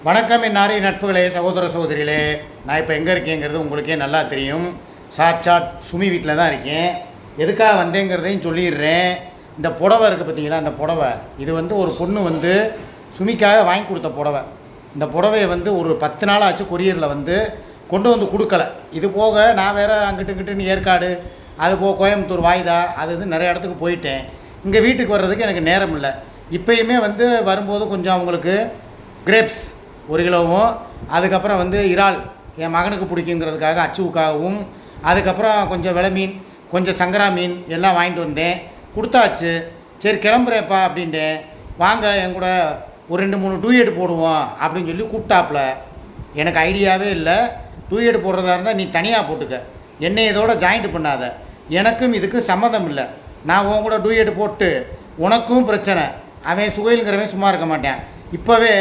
வணக்கம் என் நாரிய நட்புகளே, சகோதர சகோதரிகளே. நான் இப்போ எங்கே இருக்கேங்கிறது உங்களுக்கே நல்லா தெரியும். சாட்சாட் சுமி வீட்டில் தான் இருக்கேன். எதுக்காக வந்தேங்கிறதையும் சொல்லிடுறேன். இந்த புடவை இருக்குது பார்த்தீங்களா, அந்த புடவை இது ஒரு பொண்ணு சுமிக்காக வாங்கி கொடுத்த புடவை. இந்த புடவையை ஒரு 10 நாள் ஆச்சு கொரியரில் கொண்டு கொடுக்கலை. இது போக நான் வேறு அங்கிட்டுன்னு ஏற்காடு, அது போக கோயம்புத்தூர், வாய்தா, அது நிறைய இடத்துக்கு போயிட்டேன். இங்கே வீட்டுக்கு வர்றதுக்கு எனக்கு நேரம் இல்லை. இப்போயுமே வரும்போது கொஞ்சம் அவங்களுக்கு கிரேப்ஸ் 1 கிலோவும், அதுக்கப்புறம் இறால் என் மகனுக்கு பிடிக்குங்கிறதுக்காக அச்சுவுக்காகவும், அதுக்கப்புறம் கொஞ்சம் விலை மீன், கொஞ்சம் சங்கரா மீன் எல்லாம் வாங்கிட்டு வந்தேன். கொடுத்தாச்சு. சரி கிளம்புறேப்பா அப்படின்ட்டேன். வாங்க என் கூட ஒரு 2-3 டூயட் போடுவோம் அப்படின்னு சொல்லி கூப்பிட்டாப்புல. எனக்கு ஐடியாவே இல்லை. டூயட் போடுறதா இருந்தால் நீ தனியாக போட்டுக்க, என்னை இதோட ஜாயிண்ட் பண்ணாத, எனக்கும் இதுக்கு சம்மதம் இல்லை. நான் உன் கூட டூயட் போட்டு உனக்கும் பிரச்சனை. அவன் சுகையிலுங்கிறவன் சும்மா இருக்க மாட்டேன். இப்போவே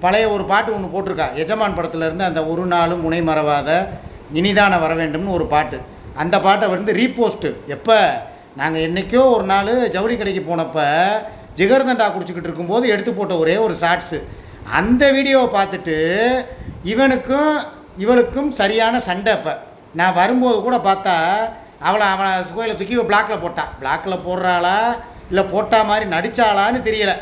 பழைய ஒரு பாட்டு ஒன்று போட்டிருக்கா, எஜமான் படத்துலேருந்து, அந்த ஒரு நாளும் முனை மறவாத இனிதான வர வேண்டும்னு ஒரு பாட்டு. அந்த பாட்டை ரீபோஸ்ட்டு. எப்போ நாங்கள் என்றைக்கோ ஒரு நாள் ஜவுளி கடைக்கு போனப்போ ஜிகர்தண்டா குடிச்சிக்கிட்டு இருக்கும்போது எடுத்து போட்ட ஒரே ஒரு ஷார்ட்ஸு. அந்த வீடியோவை பார்த்துட்டு இவளுக்கும் சரியான சண்டை. இப்போ நான் வரும்போது கூட பார்த்தா அவனை சுகையில் தூக்கி பிளாக்கில் போட்டான். பிளாக்கில் போடுறாளா இல்லை போட்டா மாதிரி நடித்தாளான்னு தெரியலை.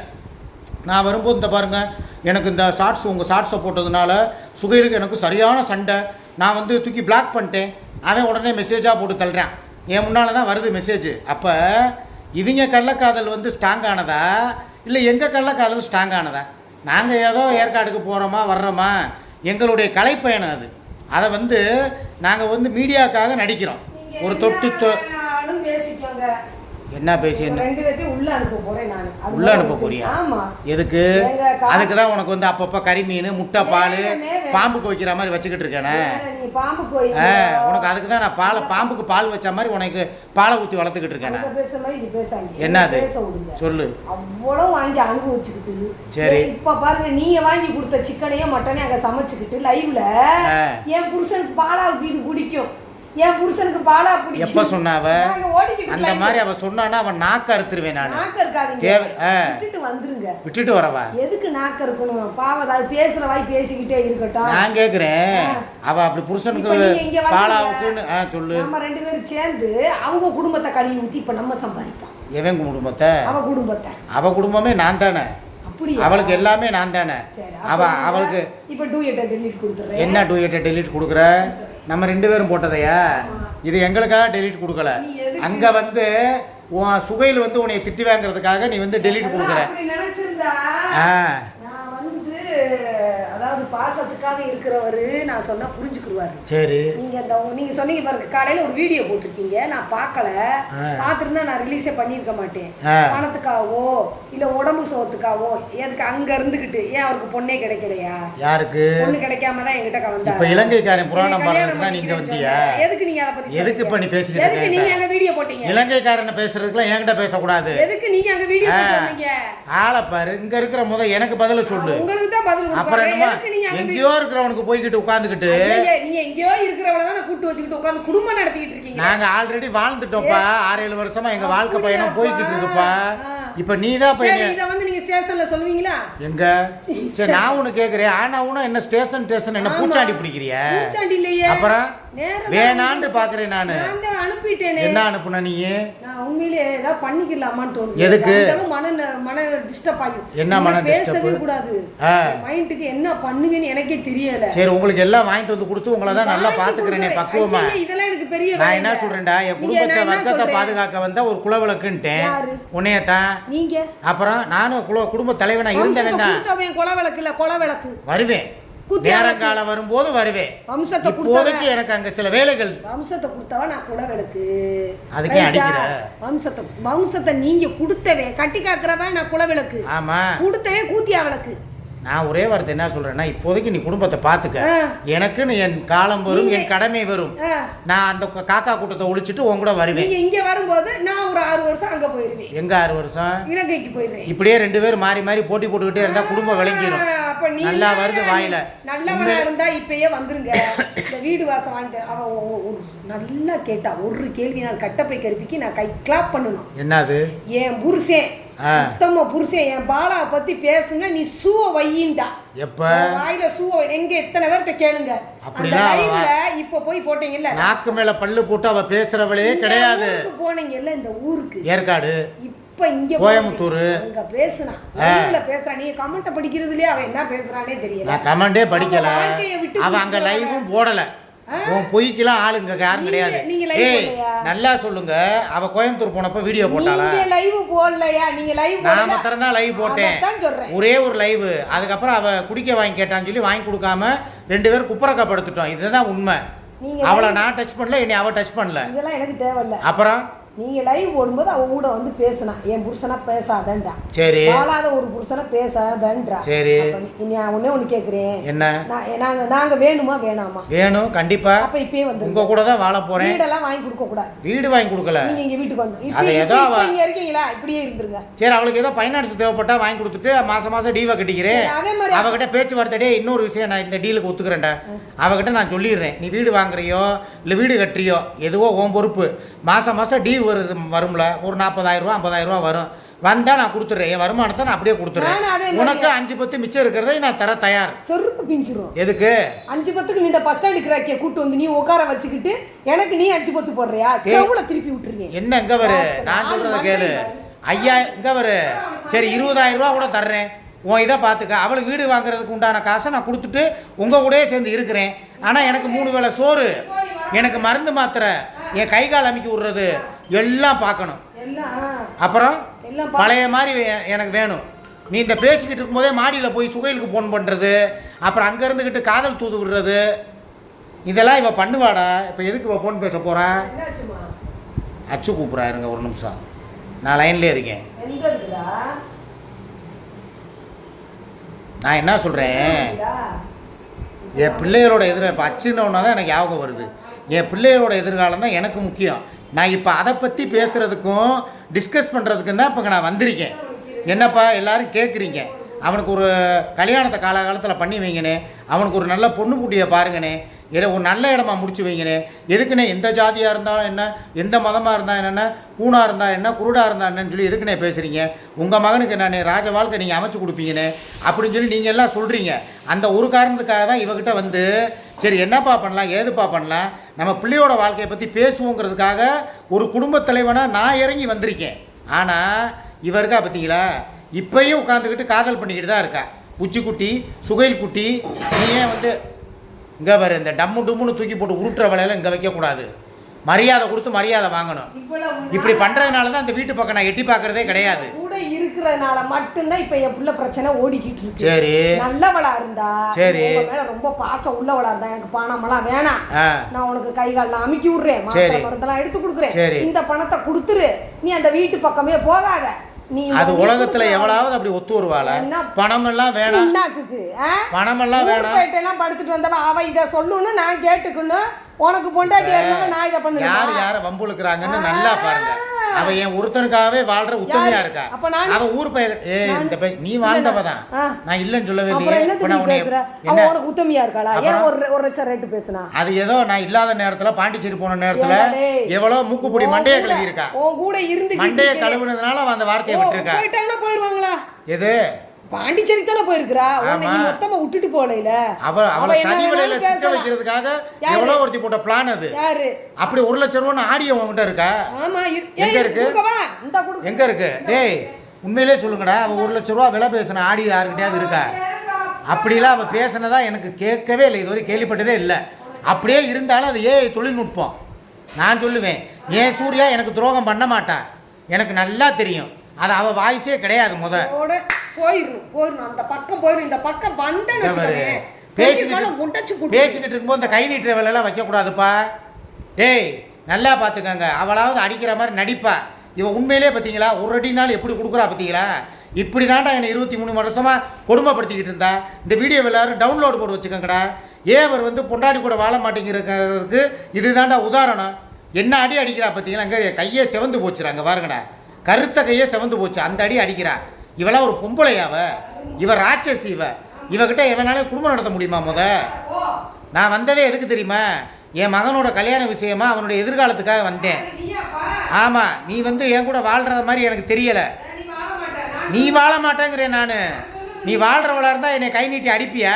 நான் வரும்போது இந்த பாருங்கள், எனக்கு இந்த ஷார்ட்ஸ் உங்கள் ஷார்ட்ஸை போட்டதுனால சுகைலுக்கு எனக்கு சரியான சண்டை. நான் தூக்கி பிளாக் பண்ணிட்டேன். அவன் உடனே மெசேஜாக போட்டு தள்ளுறான். என் முன்னால் தான் வருது மெசேஜ். அப்போ இவங்க கள்ளக்காதல் ஸ்ட்ராங்கானதா இல்லை எங்கள் கள்ளக்காதல் ஸ்ட்ராங்கானதா? நாங்கள் ஏதோ ஏற்காடுக்கு போகிறோமா வர்றோமா, எங்களுடைய கலைப்பயணம் அது. அதை நாங்கள் மீடியாவுக்காக நடிக்கிறோம். ஒரு தொட்டு பேசிக்கோங்க. என்ன பேசி என்ன உள்ள அனுப்ப போறேன் நான். உள்ள அனுப்ப போறியா? எதுக்கு? அதுக்கு தான் உனக்கு அப்பப்போ கறிமீன், முட்டை, பால், பாம்புக்கு வைக்கிற மாதிரி வச்சுக்கிட்டு இருக்கேனே. உனக்கு அதுக்கு தான் நான் பாம்புக்கு பால் வச்ச மாதிரி உனக்கு பாலை ஊற்றி வளர்த்துக்கிட்டு இருக்கேன். என்னது சொல்லு. அவ்வளோ வாங்கி அனுபவிச்சுக்கிட்டு சரி இப்ப பாருங்க, நீங்க வாங்கி கொடுத்த சிக்கனையும் மட்டனையும் அங்க சமைச்சுக்கிட்டு லைவ்ல என் புருஷனுக்கு பாலாவுக்கு இது பிடிக்கும், என் புருஷனுக்கு பாலா பிடிக்கும். எப்ப சொன்னாவ அந்த மாதிரி? அவ சொன்னானா அவன் நாக்க அறுத்துருவேன் நான். நாக்க இருக்காதீங்க, விட்டுட்டு வந்துருங்க. விட்டுட்டு வரவா? எதுக்கு நாக்க இருக்கணும்? பாவம், அது பேசுற வாய் பேசிக்கிட்டே இருக்கட்டும். நான் கேக்குறேன், அவ அப்படி புருஷனுக்கு பாலாவுக்குன்னு சொல்லு. நம்ம 2 பேரும் சேர்ந்து அவங்க குடும்பத்தை கழுவி ஊத்தி இப்ப நம்ம சம்பாதிப்போம். எவன் குடும்பத்தை? அவ குடும்பத்தை. அவ குடும்பமே நான் தானே. அவளுக்கு எல்லாமே நான் தானே. அவளுக்கு இப்ப டூயட்டை டெலீட் கொடுத்துறேன். என்ன டூயட்டை டெலீட் கொடுக்குற? நம்ம 2 பேரும் போட்டதையா? இது எங்களுக்காக டெலீட் கொடுக்கல. அங்க உன் சுகையில் உன்னை திட்டி வாங்கிறதுக்காக நீ டெலீட் கொடுக்குற. அதாவது பாசத்துக்காக இருக்கிறவரு நான் சொன்னா புரிஞ்சுக்குருவாரு. சரி, நீங்க சொன்னீங்க பாருங்க, காலையில ஒரு வீடியோ போட்டிருக்கீங்க, நான் பார்க்கல. பார்த்துருந்தா நான் ரிலீஸே பண்ணியிருக்க மாட்டேன். பணத்துக்காகவோ இல்ல உடம்பு சோத்துக்காகவோ எதுக்கு அங்க இருந்துகிட்டு ஏன் அவருக்கு பொண்ணே கிடைக்கலையா? யாருக்கு பொண்ணு கிடைக்காம தான் என்கிட்ட வந்தாரு. இப்ப இலங்கைக்காரன் புராணம் பாடுறதுக்கு தான் நீங்க வந்தியா? எதுக்கு நீங்க அதை பத்தி எதுக்கு இப்ப நீ பேசிக்கிட்டு? எதுக்கு நீங்க அங்க வீடியோ போட்டீங்க? இலங்கைக்காரனை பேசுறதுக்குலாம் என்கிட்ட பேசக்கூடாது. எதுக்கு நீங்க அங்க வீடியோ போட்டீங்க? ஆளை பாரு, இங்க இருக்கிற எனக்கு பதில சொல்லு. உங்களுக்கு தான் பதில் கொடுக்கறேன். எங்கேயோ இருக்கிறவனுக்கு போய்கிட்டு உட்காந்துக்கிட்டு நீங்க எங்கேயோ இருக்கிறவள தான் கூட்டு வச்சுக்கிட்டு உட்காந்து குடும்பம் நடத்திட்டு இருக்கீங்க. நாங்க ஆல்ரெடி வாழ்ந்துட்டோம்ப்பா. 6-7 வருஷமா எங்க வாழ்க்கை பயணம் போய்கிட்டு இருக்குப்பா. இப்ப நீதான் பையன். இத நீங்க ஸ்டேஷன்ல சொல்லுவீங்களா? எங்க? சரி, நான் உனக்கு கேக்குறேன். ஆனா உன என்ன ஸ்டேஷன் என்ன பூச்சாண்டி பிடிக்கிறியா? பூச்சாண்டி இல்லையே. அப்புறம் வேணான்னு பாக்குறேன் நானு. நான் அனுப்பிட்டேனே. என்ன அனுப்புன நீ? நான் உண்மையிலே ஏதா பண்ணிக்கலாமான்னு தோணுது. எதுக்கு? மன டிஸ்டர்ப் ஆகும். என்ன மன டிஸ்டர்ப்? பேசவே கூடாது. மைண்டுக்கு என்ன பண்ணுவேன்னு எனக்கே தெரியல. சரி, உங்களுக்கு எல்லாம் வாங்கிட்டு கொடுத்து உங்களை தான் நல்லா பாத்துக்கிறேனே பக்குவமா. இதெல்லாம் எனக்கு பெரிய நான் என்ன சொல்றேன்டா, என் குடும்பத்தை வர்க்கத்தை பாதுகாக்க வந்த ஒரு குலவிளக்குன்ட்டேன். உன்னையத்தான் நீங்க. அப்புறம் நானும் குடும்ப தலைவனா இருந்தவன் தான். குலவிளக்கு இல்ல, குலவிளக்கு. வருவேன், நேரங்காலம் வரும்போது வருவேன். வம்சத்தை இப்போதைக்கு எனக்கு அங்க சில வேலைகள். வம்சத்தை கொடுத்தவ நான் குலவிளக்கு. அதுக்கே அடிக்கிற? வம்சத்தை நீங்க கொடுத்தவன் கட்டி காக்குறவன் நான் குலவிளக்கு. ஆமா, கொடுத்தவன் கூத்தியா விளக்கு. நான் ஒரே வார்த்தை என்ன சொல்றேன்னா, இப்போதைக்கு நீ குடும்பத்தை பாத்துக்க. எனக்குன்னு என் காலம் வரும், என் கடமை வரும். நான் அந்த காக்கா கூட்டத்தை ஒழிச்சிட்டு உன் கூட வருவேன். நீங்க இங்க வரும்போது நான் ஒரு 6 வருஷம் அங்க போயிருவேன். எங்க 6 வருஷம்? இலங்கைக்கு போயிருவேன். இப்படியே 2 பேரும் மாறி மாறி போட்டி போட்டுக்கிட்டே இருந்தா குடும்பம் விளங்கிடும். நல்லா வருது வாயில. நல்லவனா இருந்தா இப்பயே வந்துருங்க. இந்த வீடு வாசம் வாங்கி அவன் ஒரு நல்லா கேட்டா ஒரு கேள்வி நான் கட்டப்பை கருப்பிக்கு நான் கை கிளாப் பண்ணணும். என்னது? என் புருஷன் உத்தம புருஷன் என் பாலாவை பத்தி பேசுங்க, நீ சூவ வையின்டா. எப்ப வாயில சூவ எங்க எத்தனை பேர்கிட்ட கேளுங்க. அந்த லைவ்ல இப்ப போய் போட்டீங்கல்ல, நாக்கு மேல பல்லு போட்டு அவ பேசுறவளே கிடையாது. போனீங்கல்ல இந்த ஊருக்கு, ஏற்காடு, இப்ப இங்க கோயம்புத்தூர், அங்க பேசுனா லைவ்ல பேசுறா. நீங்க கமெண்ட் படிக்கிறதுலயே அவன் என்ன பேசுறானே தெரியல. நான் கமெண்டே படிக்கல. அவ அங்க லைவும் போடல. உன் பொய்க்கெல்லாம் ஆளுங்க யாரும் கிடையாது. ஏய் நல்லா சொல்லுங்க, அவ கோயம்புத்தூர் போனப்ப வீடியோ போட்டாளா? நீங்க லைவ் போடலையா? நீங்க லைவ் போடல. நான் மாத்திரம் தான் லைவ் போட்டேன், ஒரே ஒரு லைவ். அதுக்கப்புறம் அவ குடிக்க வாங்கி கேட்டான்னு சொல்லி வாங்கி கொடுக்காம 2 பேரும் குப்புறக்கப்படுத்திட்டோம். இதுதான் உண்மை. அவளை நான் டச் பண்ணல, என்னை அவ டச் பண்ணல. இதெல்லாம் எனக்கு தேவையில்ல. அப்புறம் நீங்க லைவ் போடும்போது அவ கூட வந்து பேசினா, என் புருஷனா பேசாதண்டா. சரி, வாழாத ஒரு புருஷனா பேசாதன்றா. சரி, நான் ஒண்ணு கேக்குறேன். என்ன? நாங்க வேணுமா வேணாமா? வேணும், கண்டிப்பா. அப்ப இப்பயே வந்து உங்க கூட தான் வாழ போறேன். வீடெல்லாம் வாங்கி கொடுக்க கூடாது. வீடு வாங்கி கொடுக்கல, நீங்க இங்க வீட்டுக்கு வந்து இப்ப இங்க இருக்கீங்களா, இப்படியே இருந்துருங்க. சரி, அவளுக்கு ஏதோ ஃபைனான்ஸ் தேவைப்பட்டா வாங்கி கொடுத்துட்டு மாசம் டீவை கட்டிக்கிறேன். அவகிட்ட பேச்சுவார்த்தை, இன்னொரு விஷயம், நான் இந்த டீலுக்கு ஒத்துக்கிறேன்டா. அவகிட்ட நான் சொல்லிடுறேன், நீ வீடு வாங்குறியோ இல்லை வீடு கட்டுறியோ எதுவோ உன் பொறுப்பு. மாதம் டீவ் வரும்ல, ஒரு 40,000 ரூபா 50,000 ரூபா வரும். வந்தால் நான் கொடுத்துட்றேன், என் வருமானத்தை நான் அப்படியே கொடுத்துட்றேன். உனக்கு 5-10 மிச்சம் இருக்கிறத நான் தர தயார். சொருப்பு பிஞ்சிரும். எதுக்கு 5-10க்கு நீண்ட ஃபர்ஸ்ட் எடுக்கிறாக்கே கூட்டு வந்து நீ உட்கார வச்சுக்கிட்டு எனக்கு நீ 5-10 போடுறியா? செவுல திருப்பி விட்டுருங்க. என்ன எங்க வரு? நான் சொல்றத கேளு. ஐயா இங்க வரு. சரி, 20,000 ரூபா கூட தர்றேன், உன் இதை பார்த்துக்க. அவளுக்கு வீடு வாங்குறதுக்கு உண்டான காசை நான் கொடுத்துட்டு உங்கள் கூடயே சேர்ந்து இருக்கிறேன். ஆனால் எனக்கு 3 வேளை சோறு, எனக்கு மருந்து மாத்திரை, என் கை கால் அமைக்கி விடுறது எல்லாம் பார்க்கணும். அப்புறம் பழைய மாதிரி எனக்கு வேணும். நீ இந்த பேசிக்கிட்டு இருக்கும்போதே மாடியில் போய் சுகைலுக்கு ஃபோன் பண்ணுறது, அப்புறம் அங்கே இருந்துக்கிட்டு காதல் தூது விடுறது, இதெல்லாம் இவ பண்ணுவாடா. இப்போ எதுக்கு இவ ஃபோன் பேச போகிறேன்? அச்சு கூப்பிட்றா, இருங்க ஒரு நிமிஷம், நான் லைன்லேயே இருக்கேன். நான் என்ன சொல்கிறேன், என் பிள்ளைகளோட இப்போ அச்சுன்னொன்னா தான் எனக்கு ஞாபகம் வருது. என் பிள்ளைகளோட எதிர்காலம் தான் எனக்கு முக்கியம். நான் இப்போ அதை பற்றி பேசுகிறதுக்கும் டிஸ்கஸ் பண்ணுறதுக்கும் தான் இப்போ நான் வந்திருக்கேன். என்னப்பா எல்லோரும் கேட்குறீங்க, அவனுக்கு ஒரு கல்யாணத்தை காலகாலத்தில் பண்ணி வைங்கண்ணே, அவனுக்கு ஒரு நல்ல பொண்ணு குட்டியை பாருங்கண்ணே, ஒரு நல்ல இடமா முடிச்சு வைங்கண்ணே. எதுக்குண்ணே எந்த ஜாதியாக இருந்தாலும் என்ன, எந்த மதமாக இருந்தால் என்னென்ன, கூணாக இருந்தால் என்ன, குருடாக இருந்தால் என்னன்னு சொல்லி எதுக்குண்ணே பேசுகிறீங்க? உங்கள் மகனுக்கு நான் ராஜ வாழ்க்கை நீங்கள் அமைச்சு கொடுப்பீங்கண்ணே அப்படின்னு சொல்லி நீங்கள் எல்லாம் சொல்கிறீங்க. அந்த ஒரு காரணத்துக்காக தான் இவகிட்ட வந்து சரி என்னப்பா பண்ணலாம், ஏதுப்பா பண்ணலாம், நம்ம பிள்ளையோட வாழ்க்கையை பற்றி பேசுவோங்கிறதுக்காக ஒரு குடும்பத் தலைவனாக நான் இறங்கி வந்திருக்கேன். ஆனால் இவருக்கா பார்த்தீங்களா, இப்போயும் உட்காந்துக்கிட்டு காதல் பண்ணிக்கிட்டு தான் இருக்கா. உச்சிக்குட்டி, சுகைல் குட்டி, நீ ஏன் வந்து இங்கே வர இந்த டம்மு டும்முன்னு தூக்கி போட்டு உருட்டுற வேலையில் இங்கே வைக்கக்கூடாது. மரியாதை கொடுத்து மரியாதை வாங்கணும். இப்படி பண்ணுறதுனால தான் அந்த வீட்டு பக்கம் நான் எட்டி பார்க்குறதே கிடையாது. கூட இருக்கிறதுனால மட்டும்தான் இப்போ என் புள்ள பிரச்சனை ஓடிக்கிட்டு இருக்கு. சரி, நல்லவளா இருந்தா, சரி, மேல ரொம்ப பாசம் உள்ளவளா இருந்தா, எனக்கு பணமெல்லாம் வேணாம், நான் உனக்கு கை காலெல்லாம் அமுக்கி விடுறேன், மாத்திரை மருந்தெல்லாம் எடுத்து கொடுக்குறேன், இந்த பணத்தை கொடுத்துரு, நீ அந்த வீட்டு பக்கமே போகாத. அது உலகத்துல எவ்வளவு அப்படி ஒத்து வருவாள? பணம் எல்லாம் வேணாம், பணம் எல்லாம் வேணாம், படுத்துட்டு வந்தவ அவ இத சொல்லணும்னு நான் கேட்டுக்கணும். உனக்கு பொண்டாட்டி இருந்தாலும் நான் இதை பண்ணுவேன். யார் யாரை வம்புழுக்கிறாங்கன்னு நல்லா பாருங்க. அவ என் ஒருத்தனுக்காகவே வாழ்ற உத்தமையா இருக்கா. அவ ஊர் பெயர் இந்த நீ வாழ்ந்தவ தான், நான் இல்லைன்னு சொல்லவே இல்லையே. உத்தமையா இருக்காளா? ஏன் ஒரு லட்சம் ரேட்டு பேசுனா? அது ஏதோ நான் இல்லாத நேரத்துல பாண்டிச்சேரி போன நேரத்துல எவ்வளவு மூக்குப்பொடி மண்டைய கழுவி இருக்கா. கூட இருந்து மண்டைய கழுவுனதுனால அவ அந்த வார்த்தையை விட்டுருக்கா. போயிருவாங்களா? எது பாண்டிச்சேரி தானே போயிருக்கிறா, மொத்தமா விட்டுட்டு போகல. அவளை சனி வலையில சிக்க வைக்கிறதுக்காக எவ்வளவு ஒருத்தி போட்ட பிளான் அது. அப்படி 1 லட்சம் ரூபாய் ஆடியோ உங்ககிட்ட இருக்கா? எங்க இருக்கு, எங்க இருக்கு? டேய் உண்மையிலே சொல்லுங்கடா, அவ 1 லட்சம் ரூபா விலை பேசின ஆடியோ யாருக்கிட்டையாவது இருக்கா? அப்படிலாம் அவ பேசினதா எனக்கு கேட்கவே இல்லை, இதுவரை கேள்விப்பட்டதே இல்லை. அப்படியே இருந்தாலும் அது தொழில்நுட்பம். நான் சொல்லுவேன், ஏன் சூர்யா எனக்கு துரோகம் பண்ண மாட்டா, எனக்கு நல்லா தெரியும். அது அவ வாய்ஸே கிடையாது. போயிடணும் அந்த பக்கம் போயிடும், இந்த பக்கம் பேசிக்கிட்டு இருக்கும்போது இந்த கை நீட்டுற வேலையெல்லாம் வைக்கக்கூடாதுப்பா. டேய் நல்லா பார்த்துக்கங்க, அவளாவது அடிக்கிற மாதிரி நடிப்பா. இவன் உண்மையிலே பார்த்தீங்களா, ஒரு அடி நாள் எப்படி கொடுக்குறா பார்த்தீங்களா? இப்படி தாண்டா என்னை 23 வருஷமாக கொடுமைப்படுத்திக்கிட்டு இருந்தா. இந்த வீடியோ எல்லாரும் டவுன்லோடு போட்டு வச்சுக்கோங்கடா. அவர் வந்து பொண்டாடி கூட வாழ மாட்டேங்கிறதுக்கு இதுதாண்டா உதாரணம். என்ன அடி அடிக்கிறா பார்த்தீங்களா? அங்கே கையே செவந்து போச்சுறாங்க பாருங்கடா, கருத்த கையே செவந்து போச்சு, அந்த அடி அடிக்கிறா. இவெல்லாம் ஒரு பொம்பளையாவ, இவ ராட்சசி, இவகிட்ட இவனால குடும்பம் நடத்த முடியுமா? நான் வந்ததே எதுக்கு தெரியுமா? என் மகனோட கல்யாண விஷயமா அவனுடைய எதிர்காலத்துக்காக வந்தேன். ஆமாம், நீ வந்து என் கூட வாழ்கிற மாதிரி எனக்கு தெரியலை. நீ வாழ மாட்டேங்கிறேன் நான். நீ வாழ்கிறவளாக இருந்தால் என்னை கை நீட்டி அடிப்பியா?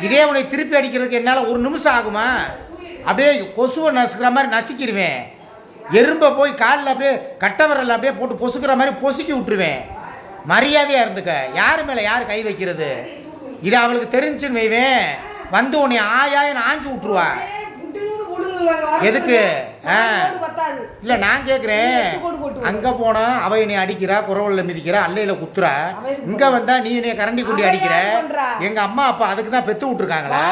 இதே உன்னை திருப்பி அடிக்கிறதுக்கு என்னால் ஒரு நிமிஷம் ஆகுமா? அப்படியே கொசுவை நசுக்கிற மாதிரி நசுக்கிடுவேன். எறும்பை போய் காலில் அப்படியே கட்டவரில் அப்படியே போட்டு பொசுக்கிற மாதிரி பொசுக்கி விட்டுருவேன். மரியாதையாக இருந்துக்க. யார் மேலே யார் கை வைக்கிறது? இது அவளுக்கு தெரிஞ்சுன்னு வைவேன், வந்து உன்னை ஆயாயின்னு ஆஞ்சு விட்ருவா. எதுக்கு? இல்லை, நான் கேட்குறேன். அங்கே போனால் அவள் என்னை அடிக்கிறா, குறவலில் மிதிக்கிறா, அல்லையில் குத்துறா. இங்கே வந்தால் நீ என்னைய கரண்டி குண்டி அடிக்கிற. எங்கள் அம்மா அப்பா அதுக்கு தான் பெற்று விட்ருக்காங்களா?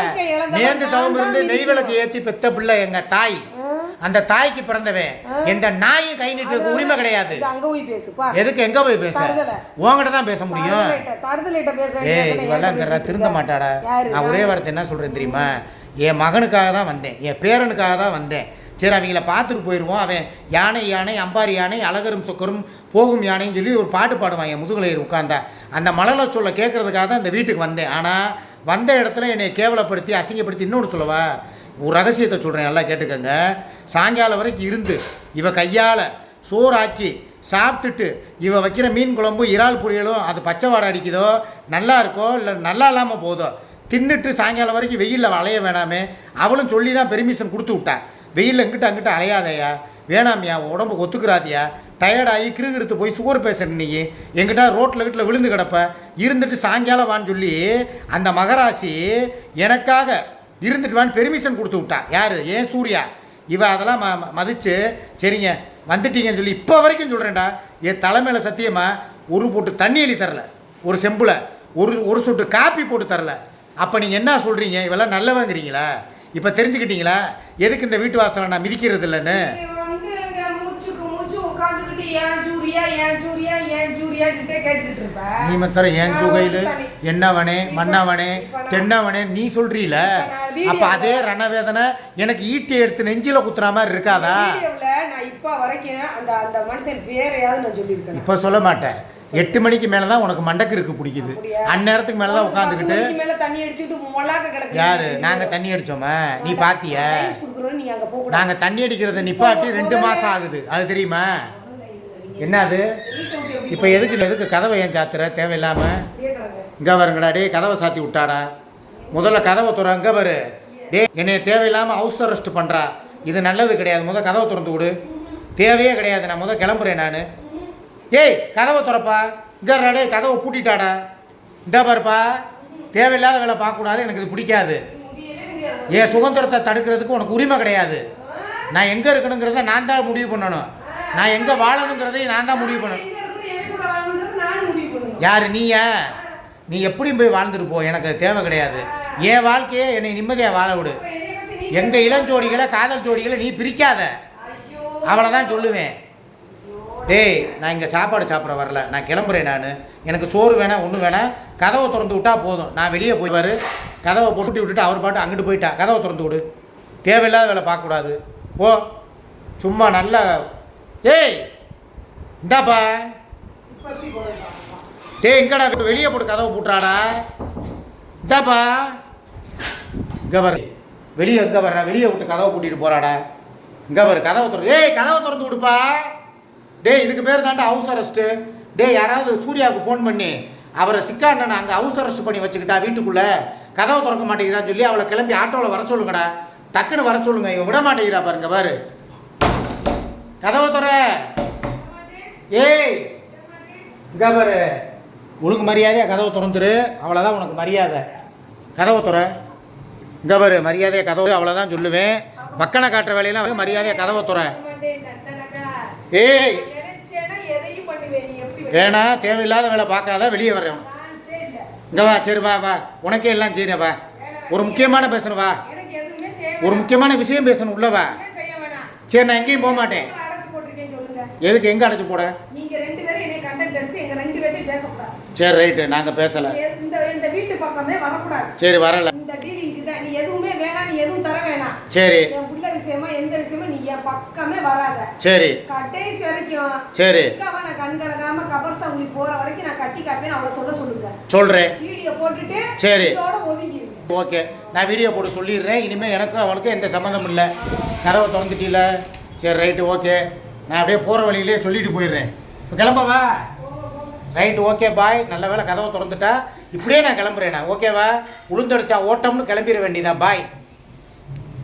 நேர்ந்து தவமிருந்து நெய் விளக்கு ஏற்றி பெத்த பிள்ளை எங்கள் தாய். அந்த தாய்க்கு பிறந்தவன். எந்த நாயும் கை நீட்டுறதுக்கு உரிமை கிடையாது. எதுக்கு எங்க போய் பேச? உங்ககிட்ட தான் பேச முடியும். இவெல்லாம் திருந்த மாட்டாடா. நான் ஒரே வார்த்தை என்ன சொல்றேன் தெரியுமா? என் மகனுக்காக தான் வந்தேன், என் பேரனுக்காக தான் வந்தேன். சரி, அவங்கள பார்த்துட்டு போயிடுவோம். அவன் யானை யானை அம்பாரி யானை அழகரும் சொக்கரும் போகும் யானைன்னு சொல்லி ஒரு பாட்டு பாடுவான் என் முதுகலையில் உட்காந்தா. அந்த மழலை சொல்ல கேட்கறதுக்காக தான் இந்த வீட்டுக்கு வந்தேன். ஆனால் வந்த இடத்துல என்னை கேவலப்படுத்தி அசிங்கப்படுத்தி இன்னொன்று சொல்லவா? ஒரு ரகசியத்தை சொல்கிறேன், நல்லா கேட்டுக்கங்க. சாயங்காலம் வரைக்கும் இருந்து இவ கையால் சோறாக்கி சாப்பிட்டுட்டு இவ வைக்கிற மீன் குழம்பு இறால் பொரியலும் அது பச்சை வாடை அடிக்குதோ, நல்லா இருக்கோ இல்லை நல்லா இல்லாமல் போதோ, தின்னுட்டு சாயங்காலம் வரைக்கும் வெயிலில் அலைய வேணாமே. அவளும் சொல்லி தான் பெர்மிஷன் கொடுத்து விட்டா. வெயிலில் இங்கிட்ட அங்கிட்ட அலையாதையா, வேணாமியா, உடம்புக்கு ஒத்துக்கிறாதியா, டயர்டாகி கிருகிருத்து போய் சுகர் பேசுகிற நீ எங்கிட்ட ரோட்டில் வீட்டில் விழுந்து கிடப்ப. இருந்துட்டு சாயங்காலம் வான்னு சொல்லி அந்த மகராசி எனக்காக இருந்துட்டு வான்னு பெர்மிஷன் கொடுத்து விட்டா. யார்? ஏன் சூர்யா. இவ அதெல்லாம் மதித்து சரிங்க வந்துட்டீங்கன்னு சொல்லி இப்போ வரைக்கும் சொல்கிறேன்டா. என் தலைமையில் சத்தியமாக ஒரு போட்டு தண்ணி எழுதி தரல, ஒரு செம்பில் ஒரு சொட்டு காப்பி போட்டு தரல. அப்போ நீங்கள் என்ன சொல்கிறீங்க? இவெல்லாம் நல்லவங்கிறீங்களா? இப்போ தெரிஞ்சுக்கிட்டீங்களா எதுக்கு இந்த வீட்டு வாசலை நான் மிதிக்கிறது இல்லைன்னு? நீ மாத்திர ஏன் சுகையில் என்னவனே மன்னவனே தென்னவனே நீ சொல்றீல. அப்ப அதே ரணவேதனை எனக்கு ஈட்டி எடுத்து நெஞ்சில குத்துற மாதிரி இருக்காதா? இப்ப சொல்ல மாட்டேன். 8 மணிக்கு மேலதான் உனக்கு மண்டக்கு பிடிக்குது. அந்நேரத்துக்கு மேலதான் உட்காந்துக்கிட்டு யாரு நாங்க தண்ணி அடிச்சோமா? நீ பாத்திய? நாங்க தண்ணி அடிக்கிறத நிப்பாட்டி 2 மாசம் ஆகுது, அது தெரியுமா? என்ன அது? இப்போ எதுக்கு கதவை ஏன் சாத்துற தேவையில்லாம? இங்கே வருங்கடா. டே, கதவை சாத்தி விட்டாடா. முதல்ல கதவை துற. அங்கே வரு. டே, என்னைய தேவையில்லாமல் ஹவுஸ் அரெஸ்ட் பண்ணுறா. இது நல்லது கிடையாது. முதல் கதவை திறந்து விடு. தேவையே கிடையாது. நான் முதல் கிளம்புறேன் நான். ஏய், கதவை துறப்பா. இங்கே டே, கதவை பூட்டிட்டாடா. இந்த பாருப்பா, தேவையில்லாத வேலை பார்க்கக்கூடாது. எனக்கு இது பிடிக்காது. என் சுதந்திரத்தை தடுக்கிறதுக்கு உனக்கு உரிமை கிடையாது. நான் எங்கே இருக்கணுங்கிறத நான் தான் முடிவு பண்ணணும். நான் எங்கே வாழணுங்கிறதையும் நான் தான் முடிவு பண்ணணும். யார் நீயா? நீ எப்படியும் போய் வாழ்ந்துட்டு போ, எனக்கு தேவை கிடையாது. என் வாழ்க்கையே என்னை நிம்மதியாக வாழ விடு. எங்கள் இளஞ்சோடிகளை காதல் ஜோடிகளை நீ பிரிக்காத, அவ்வளோதான் சொல்லுவேன். டேய், நான் இங்கே சாப்பாடு சாப்பிட வரல, நான் கிளம்புறேன். நான் எனக்கு சோறு வேணாம், ஒன்றும் வேணாம். கதவை திறந்து விட்டா போதும். நான் வெளியே போய்வார். கதவை போட்டு விட்டுட்டு அவர் பாட்டு அங்கிட்டு போயிட்டா. கதவை திறந்து விடு. தேவையில்லாத வேலை பார்க்கக்கூடாது. போ. சும்மா நல்லா. ஏய், இந்தாப்பா. டேய், எங்கடா வெளியே போட்டு கதவை போட்டுறாடா. இந்தாப்பா. இங்கே வர வெளியே எங்கே வர்றா? வெளியே விட்டு கதவை பூட்டிட்டு போகிறாடா. இங்கே வர கதவை திறந்து. ஏய், கதவை திறந்து விடுப்பா. டேய், இதுக்கு பேர் தாண்டா ஹவுஸ் அரெஸ்ட்டு. டேய், யாராவது சூர்யாவுக்கு ஃபோன் பண்ணி அவரை சிக்காண்டனை அங்கே ஹவுஸ் அரெஸ்ட் பண்ணி வச்சுக்கிட்டா வீட்டுக்குள்ளே. கதவை திறக்க மாட்டேங்கிறான்னு சொல்லி அவளை கிளம்பி ஆட்டோவில் வர சொல்லுங்கடா. டக்குன்னு வர சொல்லுங்க. இவன் விட மாட்டேங்கிறா பாருங்க. பாரு, கதவை துற. ஏய், இங்கே பாரு, ஒழுங்கு மரியாதையாக கதவை திறந்துரு. அவ்வளோதான் உனக்கு மரியாதை. கதவை துற. இங்கே பாரு, மரியாதையாக கதவை. அவ்வளோதான் சொல்லுவேன். வக்கனை காட்டுற வேலையெல்லாம் மரியாதையாக கதவை துற. ஏய், வேணா, தேவையில்லாத வேலை பார்க்காத, வெளியே வர்றேன். இங்கே வா. சரி, வா வா, உனக்கே எல்லாம் செய்யணும். வா, ஒரு முக்கியமான பேசணும். வா, ஒரு முக்கியமான விஷயம் பேசணும். உள்ள வா. சரி, நான் எங்கேயும் போக மாட்டேன். எதுக்கு? எங்கே அடைச்சி போட? சரி, ரைட்டு, நாங்கள் பேசலை. சரி, வரல. சரி, சரி, சரி, சொல்றேன். சரி, ஓகே, நான் வீடியோ போட்டு சொல்லிடுறேன். இனிமேல் எனக்கும் அவனுக்கும் எந்த சம்மந்தமும் இல்லை. கதவை திறந்துட்டீல, சரி ரைட்டு ஓகே. நான் அப்படியே போகிற வழியிலே சொல்லிட்டு போயிடுறேன். இப்போ கிளம்பவா? Right okay bye. நல்ல வேலை கதவை திறந்துட்டா. இப்படியே நான் கிளம்புறேண்ணா, ஓகேவா? உளுந்தடிச்சா ஓட்டம்னு கிளம்பிட வேண்டியதா. பாய்.